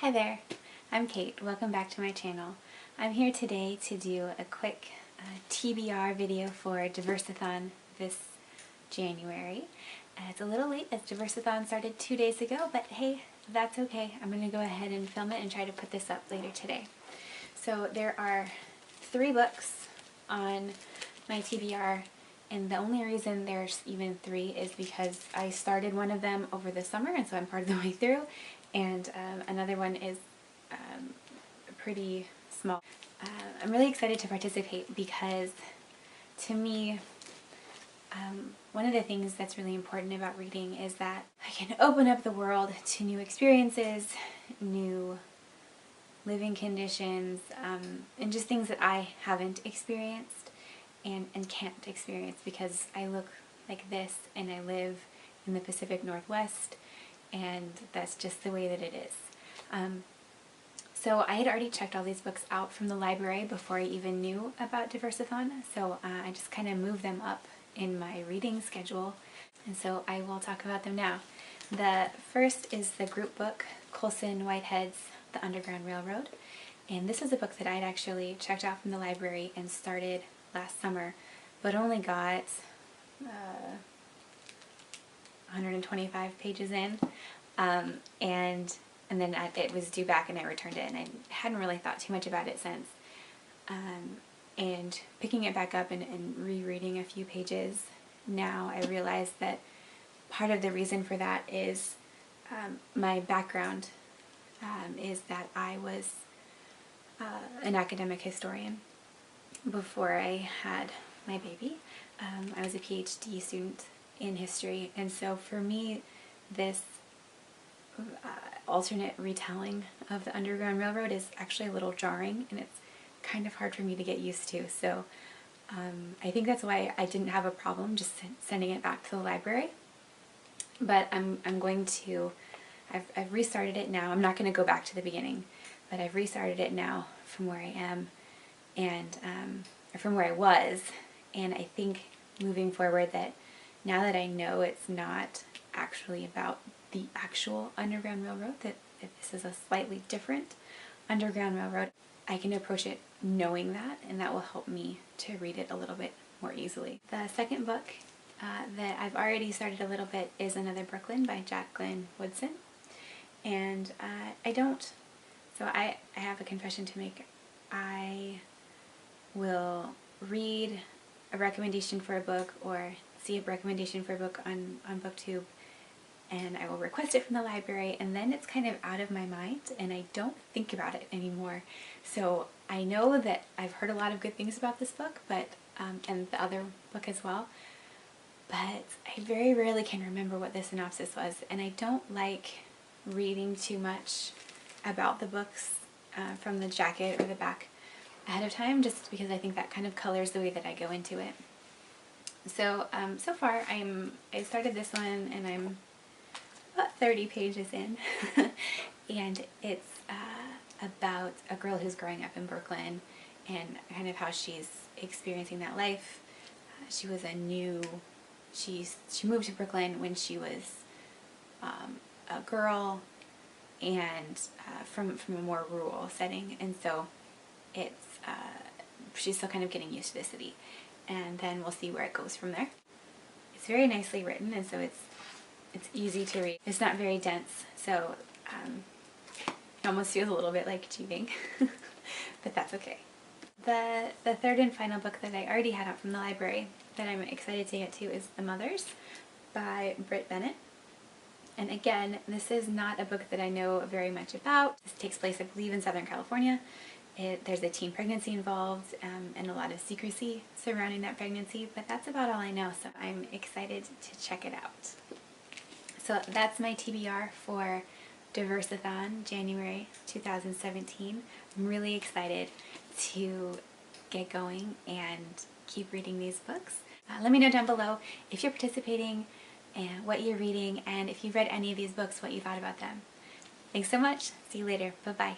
Hi there, I'm Kate. Welcome back to my channel. I'm here today to do a quick TBR video for Diversathon this January. It's a little late as Diversathon started 2 days ago, but hey, that's okay. I'm going to go ahead and film it and try to put this up later today. So there are 3 books on my TBR, and the only reason there's even 3 is because I started one of them over the summer, and so I'm part of the way through, and another one is pretty small. I'm really excited to participate because, to me, one of the things that's really important about reading is that I can open up the world to new experiences, new living conditions, and just things that I haven't experienced and can't experience because I look like this and I live in the Pacific Northwest, and that's just the way that it is. So I had already checked all these books out from the library before I even knew about Diversathon, so I just kind of moved them up in my reading schedule, and so I will talk about them now. The first is the group book, Colson Whitehead's The Underground Railroad, and this is a book that I'd actually checked out from the library and started last summer, but only got 125 pages in, and then it was due back and I returned it, and I hadn't really thought too much about it since. And picking it back up and rereading a few pages now, I realized that part of the reason for that is my background is that I was an academic historian before I had my baby. I was a PhD student in history, and so for me this alternate retelling of the Underground Railroad is actually a little jarring, and it's kind of hard for me to get used to. So I think that's why I didn't have a problem just sending it back to the library. But I'm going to, I've restarted it now. I'm not going to go back to the beginning, but I've restarted it now from where I am, and from where I was, and I think moving forward that now that I know it's not actually about the actual Underground Railroad, that this is a slightly different Underground Railroad, I can approach it knowing that, and that will help me to read it a little bit more easily. The second book that I've already started a little bit is Another Brooklyn by Jacqueline Woodson, and I have a confession to make. I will read a recommendation for a book or see a recommendation for a book on BookTube, and I will request it from the library, and then it's kind of out of my mind and I don't think about it anymore. So I know that I've heard a lot of good things about this book, but and the other book as well, but I very rarely can remember what the synopsis was, and I don't like reading too much about the books from the jacket or the back ahead of time, just because I think that kind of colors the way that I go into it. So so far I started this one and I'm about 30 pages in, and it's about a girl who's growing up in Brooklyn and kind of how she's experiencing that life. She moved to Brooklyn when she was a girl, and from a more rural setting, and so it's she's still kind of getting used to the city, and then we'll see where it goes from there. It's very nicely written, and so it's easy to read. It's not very dense, so it almost feels a little bit like cheating, but that's okay. The third and final book that I already had out from the library that I'm excited to get to is The Mothers by Britt Bennett. And again, this is not a book that I know very much about. This takes place, I believe, in Southern California. There's a teen pregnancy involved, and a lot of secrecy surrounding that pregnancy, but that's about all I know, so I'm excited to check it out. So that's my TBR for Diversathon January 2017. I'm really excited to get going and keep reading these books. Let me know down below if you're participating and what you're reading, and if you've read any of these books, what you thought about them. Thanks so much. See you later. Bye-bye.